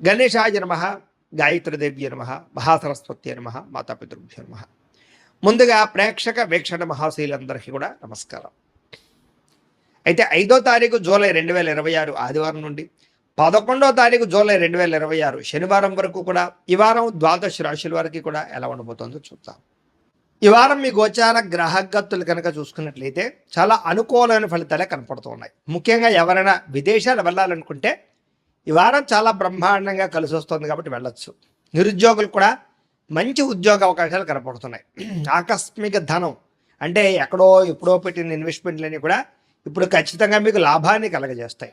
గణేశాయ నమ, గాయత్రీదేవ్య నమ, మహాసరస్వతి నమ, మాతాపితృభ్యో నమ. ముందుగా ప్రేక్షక వీక్షణ మహాశీలందరికీ కూడా నమస్కారం. అయితే 5వ తారీఖు జూలై 2026 ఆదివారం నుండి 11వ తారీఖు జూలై 2026 శనివారం వరకు కూడా ఈ వారం ద్వాదశ రాశుల వారికి కూడా ఎలా ఉండబోతుందో చూద్దాం. ఈ వారం మీ గోచార గ్రహగతులు కనుక చూసుకున్నట్లయితే చాలా అనుకూలమైన ఫలితాలే కనపడుతున్నాయి. ముఖ్యంగా ఎవరైనా విదేశాలు వెళ్ళాలనుకుంటే ఈ వారం చాలా బ్రహ్మాండంగా కలిసి వస్తుంది కాబట్టి వెళ్ళొచ్చు. నిరుద్యోగులు కూడా మంచి ఉద్యోగ అవకాశాలు కనపడుతున్నాయి. ఆకస్మిక ధనం అంటే ఎక్కడో ఎప్పుడో పెట్టిన ఇన్వెస్ట్మెంట్లన్నీ కూడా ఇప్పుడు ఖచ్చితంగా మీకు లాభాన్ని కలగజేస్తాయి.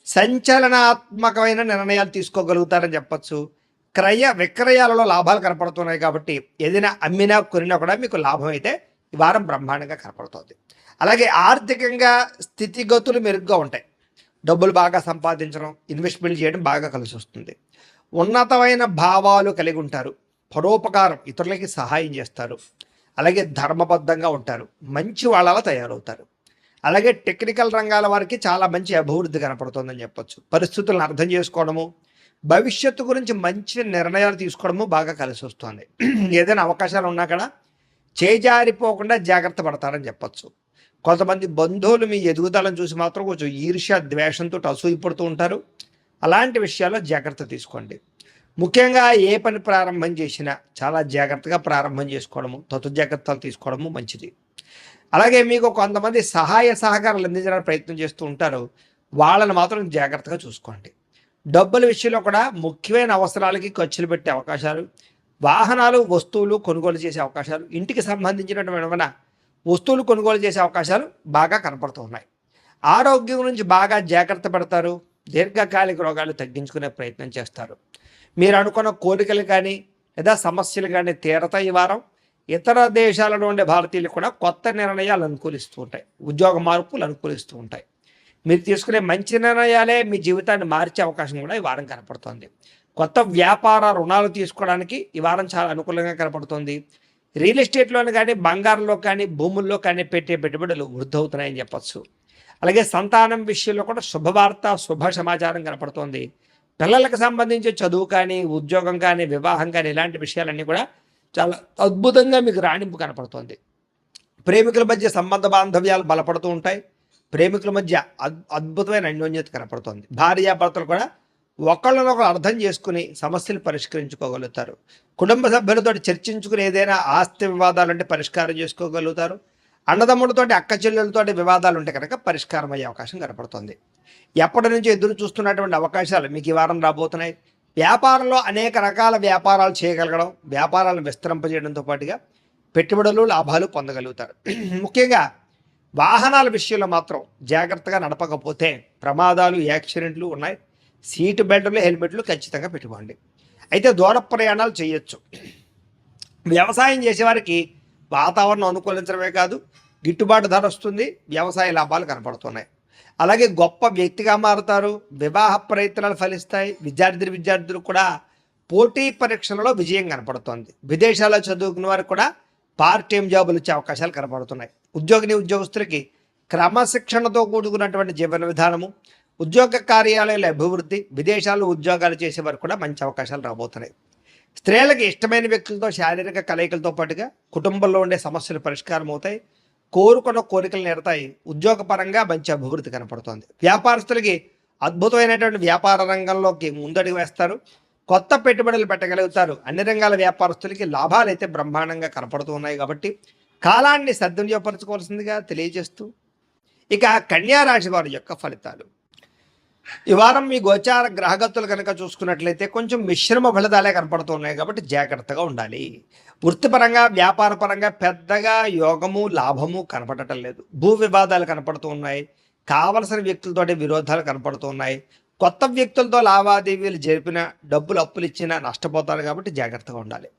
సంచలనాత్మకమైన నిర్ణయాలు తీసుకోగలుగుతారని చెప్పచ్చు. క్రయ విక్రయాలలో లాభాలు కనపడుతున్నాయి కాబట్టి ఏదైనా అమ్మినా కొనినా కూడా మీకు లాభం అయితే ఈ వారం బ్రహ్మాండంగా కనపడుతుంది. అలాగే ఆర్థికంగా స్థితిగతులు మెరుగ్గా ఉంటాయి. డబ్బులు బాగా సంపాదించడం, ఇన్వెస్ట్మెంట్ చేయడం బాగా కలిసి వస్తుంది. ఉన్నతమైన భావాలు కలిగి ఉంటారు. పరోపకారం, ఇతరులకి సహాయం చేస్తారు. అలాగే ధర్మబద్ధంగా ఉంటారు. మంచి వాళ్ళలా తయారవుతారు. అలాగే టెక్నికల్ రంగాల వారికి చాలా మంచి అభివృద్ధి కనపడుతుందని చెప్పొచ్చు. పరిస్థితులను అర్థం చేసుకోవడము, భవిష్యత్తు గురించి మంచి నిర్ణయాలు తీసుకోవడము బాగా కలిసి వస్తుంది. ఏదైనా అవకాశాలు ఉన్నా కూడా చేజారిపోకుండా జాగ్రత్త పడతారని చెప్పచ్చు. కొంతమంది బంధువులు మీ ఎదుగుదలను చూసి మాత్రం కొంచెం ఈర్ష్య ద్వేషంతో అసూయపడుతూ ఉంటారు. అలాంటి విషయాల్లో జాగ్రత్త తీసుకోండి. ముఖ్యంగా ఏ పని ప్రారంభం చేసినా చాలా జాగ్రత్తగా ప్రారంభం చేసుకోవడము, జాగ్రత్తలు తీసుకోవడము మంచిది. అలాగే మీకు కొంతమంది సహాయ సహకారాలు అందించడానికి ప్రయత్నం చేస్తూ ఉంటారు. వాళ్ళని మాత్రం జాగ్రత్తగా చూసుకోండి. డబ్బుల విషయంలో కూడా ముఖ్యమైన అవసరాలకి ఖర్చులు పెట్టే అవకాశాలు, వాహనాలు వస్తువులు కొనుగోలు చేసే అవకాశాలు, ఇంటికి సంబంధించినటువంటి వస్తువులు కొనుగోలు చేసే అవకాశాలు బాగా కనపడుతూ ఉన్నాయి. ఆరోగ్యం గురించి బాగా జాగ్రత్త పడతారు. దీర్ఘకాలిక రోగాలు తగ్గించుకునే ప్రయత్నం చేస్తారు. మీరు అనుకున్న కోరికలు కానీ లేదా సమస్యలు కానీ తీరతాయి. ఈ వారం ఇతర దేశాలలో ఉండే భారతీయులు కూడా కొత్త నిర్ణయాలు అనుకూలిస్తూ ఉంటాయి. ఉద్యోగ మార్పులు అనుకూలిస్తూ ఉంటాయి. మీరు తీసుకునే మంచి నిర్ణయాలే మీ జీవితాన్ని మార్చే అవకాశం కూడా ఈ వారం కనపడుతుంది. కొత్త వ్యాపార రుణాలు తీసుకోవడానికి ఈ వారం చాలా అనుకూలంగా కనపడుతుంది. రియల్ ఎస్టేట్లోని కానీ బంగారంలో కానీ భూముల్లో కానీ పెట్టే పెట్టుబడులు వృద్ధి అవుతున్నాయని చెప్పచ్చు. అలాగే సంతానం విషయంలో కూడా శుభవార్త, శుభ సమాచారం కనపడుతోంది. పిల్లలకు సంబంధించి చదువు కానీ, ఉద్యోగం కానీ, వివాహం కానీ ఇలాంటి విషయాలన్నీ కూడా చాలా అద్భుతంగా మీకు రాణింపు కనపడుతోంది. ప్రేమికుల మధ్య సంబంధ బాంధవ్యాలు బలపడుతూ ఉంటాయి. ప్రేమికుల మధ్య అద్భుతమైన అన్యోన్యత కనపడుతోంది. భార్యాభర్తలు కూడా ఒకళ్ళనొకరు అర్థం చేసుకుని సమస్యలు పరిష్కరించుకోగలుగుతారు. కుటుంబ సభ్యులతో చర్చించుకుని ఏదైనా ఆస్తి వివాదాలు అంటే పరిష్కారం చేసుకోగలుగుతారు. అన్నదమ్ములతోటి, అక్క చెల్లెలతోటి వివాదాలు ఉంటే కనుక పరిష్కారం అయ్యే అవకాశం కనపడుతుంది. ఎప్పటి నుంచి ఎదురు చూస్తున్నటువంటి అవకాశాలు మీకు ఈ వారం రాబోతున్నాయి. వ్యాపారంలో అనేక రకాల వ్యాపారాలు చేయగలగడం, వ్యాపారాలను విస్తరింపజేయడంతో పాటుగా పెట్టుబడులు, లాభాలు పొందగలుగుతారు. ముఖ్యంగా వాహనాల విషయంలో మాత్రం జాగ్రత్తగా నడపకపోతే ప్రమాదాలు, యాక్సిడెంట్లు ఉన్నాయి. సీటు బెల్ట్లు, హెల్మెట్లు ఖచ్చితంగా పెట్టుకోండి. అయితే దూర ప్రయాణాలు చేయొచ్చు. వ్యవసాయం చేసేవారికి వాతావరణం అనుకూలించడమే కాదు, గిట్టుబాటు ధర వస్తుంది. వ్యవసాయ లాభాలు కనపడుతున్నాయి. అలాగే గొప్ప వ్యక్తిగా మారుతారు. వివాహ ప్రయత్నాలు ఫలిస్తాయి. విద్యార్థులు కూడా పోటీ పరీక్షలలో విజయం కనపడుతోంది. విదేశాల్లో చదువుకున్న వారికి కూడా పార్ట్ టైం జాబులు వచ్చే అవకాశాలు కనపడుతున్నాయి. ఉద్యోగస్తులకి క్రమశిక్షణతో కూడుకున్నటువంటి జీవన విధానము, ఉద్యోగ కార్యాలయాల అభివృద్ధి, విదేశాల్లో ఉద్యోగాలు చేసేవారు కూడా మంచి అవకాశాలు రాబోతున్నాయి. స్త్రీలకు ఇష్టమైన వ్యక్తులతో శారీరక కలయికలతో పాటుగా కుటుంబంలో ఉండే సమస్యలు పరిష్కారం అవుతాయి. కోరుకున్న కోరికలు నెరతాయి. ఉద్యోగపరంగా మంచి అభివృద్ధి కనపడుతోంది. వ్యాపారస్తులకి అద్భుతమైనటువంటి వ్యాపార రంగంలోకి ముందడుగు వేస్తారు. కొత్త పెట్టుబడులు పెట్టగలుగుతారు. అన్ని రంగాల వ్యాపారస్తులకి లాభాలు అయితే బ్రహ్మాండంగా కనపడుతూ ఉన్నాయి కాబట్టి కాలాన్ని సద్వినియోగపరచుకోవాల్సిందిగా తెలియజేస్తూ ఇక కన్యా రాశి వారి యొక్క ఫలితాలు. ఈ వారం మీ గోచార గ్రహగతులు కనుక చూసుకున్నట్లయితే కొంచెం మిశ్రమ ఫలితాలే కనపడుతున్నాయి కాబట్టి జాగ్రత్తగా ఉండాలి. వృత్తిపరంగా, వ్యాపారపరంగా పెద్దగా యోగము, లాభము కనపడటం లేదు. భూ వివాదాలు కనపడుతూ ఉన్నాయి. కావలసిన వ్యక్తులతోటి విరోధాలు కనపడుతూ ఉన్నాయి. కొత్త వ్యక్తులతో లావాదేవీలు జరిపిన, డబ్బులు అప్పులు ఇచ్చినా నష్టపోతారు కాబట్టి జాగ్రత్తగా ఉండాలి.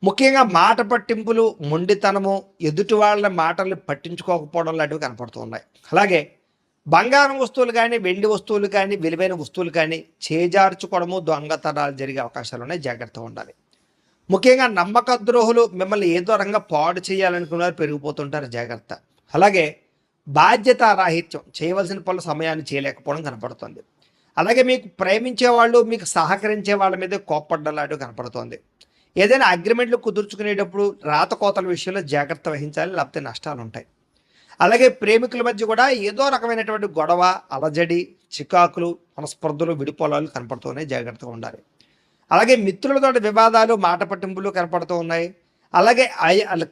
ముఖ్యంగా మాట పట్టింపులు, మొండితనము, ఎదుటి వాళ్ళ మాటలు పట్టించుకోకపోవడం లాంటివి కనపడుతూ ఉన్నాయి. అలాగే బంగారం వస్తువులు కానీ, వెండి వస్తువులు కానీ, విలువైన వస్తువులు కానీ చేజార్చుకోవడము, దొంగతనాలు జరిగే అవకాశాలు ఉన్నాయి. జాగ్రత్తగా ఉండాలి. ముఖ్యంగా నమ్మక ద్రోహులు మిమ్మల్ని ఏదో రంగా పాడు చేయాలనుకున్నారు పెరిగిపోతుంటారు. జాగ్రత్త. అలాగే బాధ్యతారాహిత్యం, చేయవలసిన పనులు సమయాన్ని చేయలేకపోవడం కనపడుతుంది. అలాగే మీకు ప్రేమించే వాళ్ళు, మీకు సహకరించే వాళ్ళ మీద కోప్పడ్డలాంటివి కనపడుతోంది. ఏదైనా అగ్రిమెంట్లు కుదుర్చుకునేటప్పుడు రాతకోతల విషయంలో జాగ్రత్త వహించాలి, లేకపోతే నష్టాలుంటాయి. అలాగే ప్రేమికుల మధ్య కూడా ఏదో రకమైనటువంటి గొడవ, అలజడి, చికాకులు, మనస్పర్ధలు, విడిపోలాలు కనపడుతున్నాయి, జాగ్రత్తగా ఉండాలి. అలాగే మిత్రులతో వివాదాలు, మాట పట్టింపులు కనపడుతూ ఉన్నాయి. అలాగే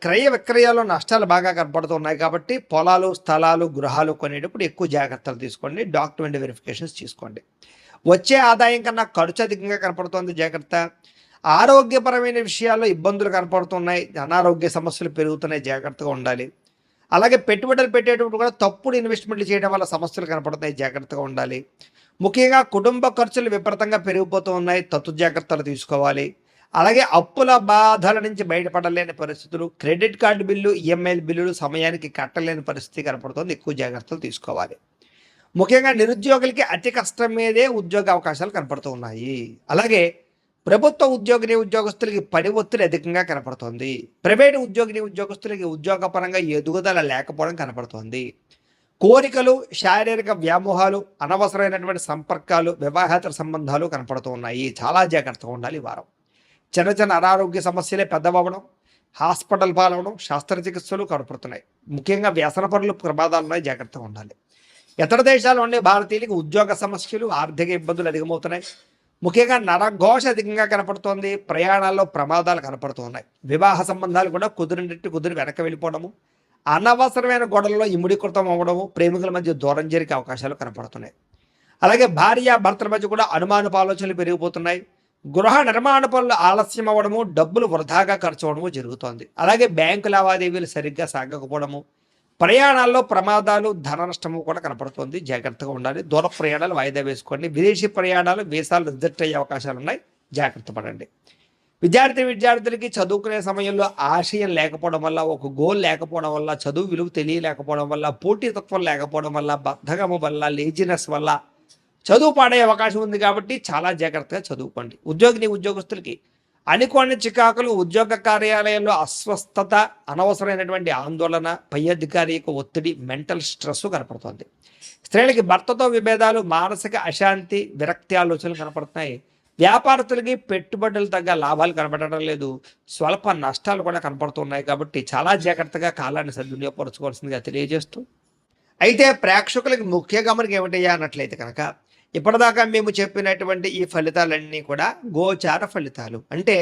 క్రయ విక్రయాల్లో నష్టాలు బాగా కనపడుతున్నాయి కాబట్టి పొలాలు, స్థలాలు, గృహాలు కొనేటప్పుడు ఎక్కువ జాగ్రత్తలు తీసుకోండి. డాక్యుమెంట్ వెరిఫికేషన్స్ తీసుకోండి. వచ్చే ఆదాయం కన్నా ఖర్చు అధికంగా కనపడుతోంది, జాగ్రత్త. ఆరోగ్యపరమైన విషయాల్లో ఇబ్బందులు కనపడుతున్నాయి, అనారోగ్య సమస్యలు పెరుగుతున్నాయి, జాగ్రత్తగా ఉండాలి. అలాగే పెట్టుబడులు పెట్టేటప్పుడు కూడా తప్పుడు ఇన్వెస్ట్మెంట్లు చేయడం వల్ల సమస్యలు కనపడుతున్నాయి, జాగ్రత్తగా ఉండాలి. ముఖ్యంగా కుటుంబ ఖర్చులు విపరీతంగా పెరిగిపోతూ ఉన్నాయి, తత్తు జాగ్రత్తలు తీసుకోవాలి. అలాగే అప్పుల బాధల నుంచి బయటపడలేని పరిస్థితులు, క్రెడిట్ కార్డు బిల్లు, ఈఎంఐ బిల్లులు సమయానికి కట్టలేని పరిస్థితి కనపడుతుంది, ఎక్కువ జాగ్రత్తలు తీసుకోవాలి. ముఖ్యంగా నిరుద్యోగులకి అతి కష్టం మీదే ఉద్యోగ అవకాశాలు కనపడుతూ ఉన్నాయి. అలాగే ప్రభుత్వ ఉద్యోగస్తులకి పని ఒత్తిడి అధికంగా కనపడుతోంది. ప్రైవేటు ఉద్యోగస్తులకి ఉద్యోగపరంగా ఎదుగుదల లేకపోవడం కనపడుతోంది. కోరికలు, శారీరక వ్యామోహాలు, అనవసరమైనటువంటి సంపర్కాలు, వివాహేతర సంబంధాలు కనపడుతూ ఉన్నాయి, చాలా జాగ్రత్తగా ఉండాలి ఈ వారం. చిన్న చిన్న అనారోగ్య సమస్యలే పెద్దవడం, హాస్పిటల్ పాలవడం, శస్త్రచికిత్సలు కనపడుతున్నాయి. ముఖ్యంగా వ్యసన పనులు ప్రమాదాలున్నాయి, జాగ్రత్తగా ఉండాలి. ఇతర దేశాల్లో ఉండే భారతీయులకి ఉద్యోగ సమస్యలు, ఆర్థిక ఇబ్బందులు అధికమవుతున్నాయి. ముఖ్యంగా నరఘోష అధికంగా కనపడుతోంది, ప్రయాణాల్లో ప్రమాదాలు కనపడుతూ ఉన్నాయి. వివాహ సంబంధాలు కూడా కుదిరి వెనక్కి వెళ్ళిపోవడము, అనవసరమైన గొడవల్లో ఇముడీకృతం అవ్వడము, ప్రేమికుల మధ్య దూరం జరిగే అవకాశాలు కనపడుతున్నాయి. అలాగే భార్య భర్తల మధ్య కూడా అనుమానపు ఆలోచనలు పెరిగిపోతున్నాయి. గృహ నిర్మాణ పనులు ఆలస్యం అవ్వడము, డబ్బులు వృధాగా ఖర్చు అవ్వడము జరుగుతోంది. అలాగే బ్యాంకు లావాదేవీలు సరిగ్గా సాగకపోవడము, ప్రయాణాల్లో ప్రమాదాలు, ధన నష్టము కూడా కనపడుతుంది, జాగ్రత్తగా ఉండాలి. దూర ప్రయాణాలు వాయిదా వేసుకోండి. విదేశీ ప్రయాణాలు, వీసాలు రిజెక్ట్ అయ్యే అవకాశాలు ఉన్నాయి, జాగ్రత్త పడండి. విద్యార్థులకి చదువుకునే సమయంలో ఆశయం లేకపోవడం వల్ల, ఒక గోల్ లేకపోవడం వల్ల, చదువు విలువ తెలియలేకపోవడం వల్ల, పోటీతత్వం లేకపోవడం వల్ల, బద్ధకము వల్ల, లేజినెస్ వల్ల చదువు పాడయ్యే అవకాశం ఉంది కాబట్టి చాలా జాగ్రత్తగా చదువుకోండి. ఉద్యోగస్తులకి అనుకోని చికాకులు, ఉద్యోగ కార్యాలయంలో అస్వస్థత, అనవసరమైనటువంటి ఆందోళన, పై అధికారి యొక్క ఒత్తిడి, మెంటల్ స్ట్రెస్ కనపడుతుంది. స్త్రీలకి భర్తతో విభేదాలు, మానసిక అశాంతి, విరక్తి ఆలోచనలు కనపడుతున్నాయి. వ్యాపారస్తులకి పెట్టుబడులు తగ్గ లాభాలు కనపడడం లేదు, స్వల్ప నష్టాలు కూడా కనపడుతున్నాయి కాబట్టి చాలా జాగ్రత్తగా కాలాన్ని సద్వినియోగపరచుకోవాల్సిందిగా తెలియజేస్తూ, అయితే ప్రేక్షకులకి ముఖ్య గమనిక ఏమిటయ్యా అన్నట్లయితే కనుక, ఇప్పటిదాకా మేము చెప్పినటువంటి ఈ ఫలితాలన్నీ కూడా గోచార ఫలితాలు, అంటే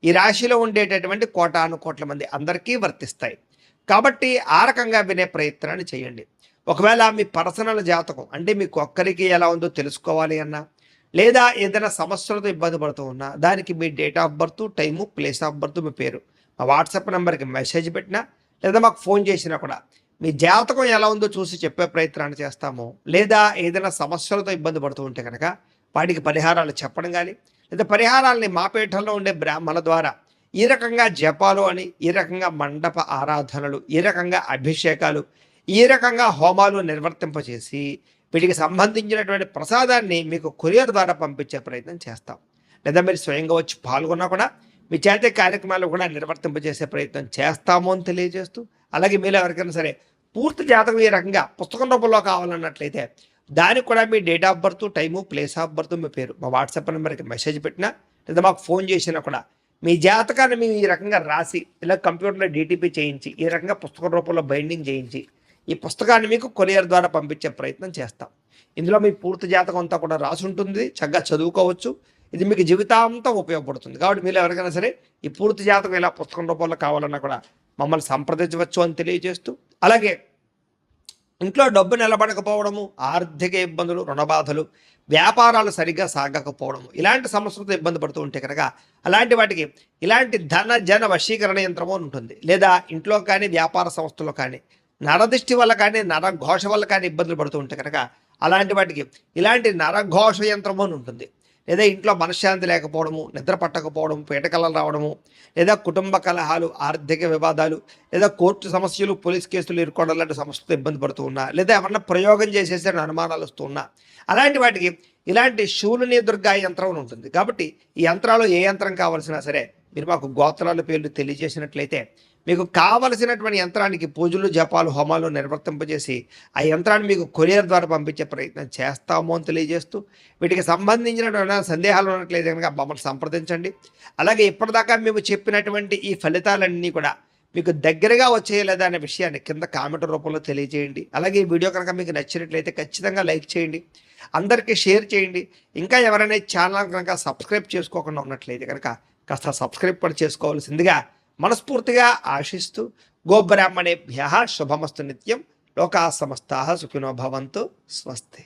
ఈ రాశిలో ఉండేటటువంటి కోటాను కోట్ల మంది అందరికీ వర్తిస్తాయి కాబట్టి ఆ రకంగా వినే ప్రయత్నాన్ని చేయండి. ఒకవేళ మీ పర్సనల్ జాతకం అంటే మీకు ఒక్కరికి ఎలా ఉందో తెలుసుకోవాలి అన్నా, లేదా ఏదైనా సమస్యలతో ఇబ్బంది పడుతూ ఉన్నా, దానికి మీ date of birth, time, place of birth, మీ పేరు మా వాట్సాప్ నెంబర్కి మెసేజ్ పెట్టినా, లేదా మాకు ఫోన్ చేసినా కూడా మీ జాతకం ఎలా ఉందో చూసి చెప్పే ప్రయత్నాన్ని చేస్తాము. లేదా ఏదైనా సమస్యలతో ఇబ్బంది పడుతూ ఉంటే కనుక వాటికి పరిహారాలు చెప్పడం కానీ, లేదా పరిహారాలని మా పీఠంలో ఉండే బ్రాహ్మణుల ద్వారా ఈ రకంగా జపాలు అని, ఈ రకంగా మండప ఆరాధనలు, ఈ రకంగా అభిషేకాలు, ఈ రకంగా హోమాలు నిర్వర్తింపచేసి వీటికి సంబంధించినటువంటి ప్రసాదాన్ని మీకు కొరియర్ ద్వారా పంపించే ప్రయత్నం చేస్తాం. లేదా మీరు స్వయంగా వచ్చి పాల్గొన్నా కూడా మీ చేత కార్యక్రమాలు కూడా నిర్వర్తింపజేసే ప్రయత్నం చేస్తాము అని తెలియజేస్తూ, అలాగే మీరు ఎవరికైనా సరే పూర్తి జాతకం ఈ రకంగా పుస్తకం రూపంలో కావాలన్నట్లయితే దానికి కూడా మీ date of birth, time, place of birth, మీ పేరు మా వాట్సాప్ నెంబర్కి మెసేజ్ పెట్టినా, లేదా మాకు ఫోన్ చేసినా కూడా మీ జాతకాన్ని మేము ఈ రకంగా రాసి, ఇలా కంప్యూటర్లో డీటీపీ చేయించి, ఈ రకంగా పుస్తకం రూపంలో బైండింగ్ చేయించి ఈ పుస్తకాన్ని మీకు కొరియర్ ద్వారా పంపించే ప్రయత్నం చేస్తాం. ఇందులో మీ పూర్తి జాతకం అంతా కూడా రాసి ఉంటుంది, చక్కగా చదువుకోవచ్చు. ఇది మీకు జీవితాంతం ఉపయోగపడుతుంది కాబట్టి మీరు ఎవరికైనా సరే ఈ పూర్తి జాతకం ఇలా పుస్తకం రూపంలో కావాలన్నా కూడా మమ్మల్ని సంప్రదించవచ్చు అని తెలియజేస్తూ, అలాగే ఇంట్లో డబ్బు నిలబడకపోవడము, ఆర్థిక ఇబ్బందులు, రుణబాధలు, వ్యాపారాలు సరిగ్గా సాగకపోవడము, ఇలాంటి సమస్యలతో ఇబ్బంది పడుతూ ఉంటే కనుక అలాంటి వాటికి ఇలాంటి ధన జన వశీకరణ యంత్రము ఉంటుంది. లేదా ఇంట్లో కానీ వ్యాపార సంస్థలో కానీ నరదృష్టి వల్ల కానీ, నరఘోష వల్ల కానీ ఇబ్బందులు పడుతూ ఉంటే కనుక అలాంటి వాటికి ఇలాంటి నరఘోష యంత్రము అని ఉంటుంది. లేదా ఇంట్లో మనశ్శాంతి లేకపోవడము, నిద్ర పట్టకపోవడం, పీటకలలు రావడము, లేదా కుటుంబ కలహాలు, ఆర్థిక వివాదాలు, లేదా కోర్టు సమస్యలు, పోలీస్ కేసులు ఇరుకోవడం లాంటి సమస్యలతో ఇబ్బంది పడుతూ ఉన్నా, లేదా ఏమన్నా ప్రయోగం చేసేసే అనుమానాలు వస్తూ ఉన్నా, అలాంటి వాటికి ఇలాంటి శూలిని దుర్గా యంత్రం ఉంటుంది. కాబట్టి ఈ యంత్రాలు ఏ యంత్రం కావాల్సినా సరే మీరు మాకు గోత్రాల పేర్లు తెలియజేసినట్లయితే మీకు కావలసినటువంటి యంత్రానికి పూజలు జపాలు హోమాలు నిర్వర్తింపజేసి ఆ యంత్రాన్ని మీకు కొరియర్ ద్వారా పంపించే ప్రయత్నం చేస్తాము అని తెలియజేస్తూ వీటికి సంబంధించినటువంటి సందేహాలు ఉన్నట్లయితే కనుక మమ్మల్ని సంప్రదించండి. అలాగే ఇప్పటిదాకా మేము చెప్పినటువంటి ఈ ఫలితాలన్నీ కూడా మీకు దగ్గరగా వచ్చేయలేదా అనే విషయాన్ని కింద కామెంట్ రూపంలో తెలియజేయండి. అలాగే ఈ వీడియో కనుక మీకు నచ్చినట్లయితే ఖచ్చితంగా లైక్ చేయండి, అందరికీ షేర్ చేయండి. ఇంకా ఎవరైనా ఛానల్ కనుక సబ్స్క్రైబ్ చేసుకోకుండా ఉన్నట్లయితే కనుక కాస్త సబ్స్క్రైబ్ కూడా చేసుకోవాల్సిందిగా మనస్ఫూర్తిగా ఆశిస్తూ గోబ్రాహ్మణేభ్యః శుభమస్తు నిత్యం. లోకా సమస్తాః సుఖినో భవంతు. స్వస్తి.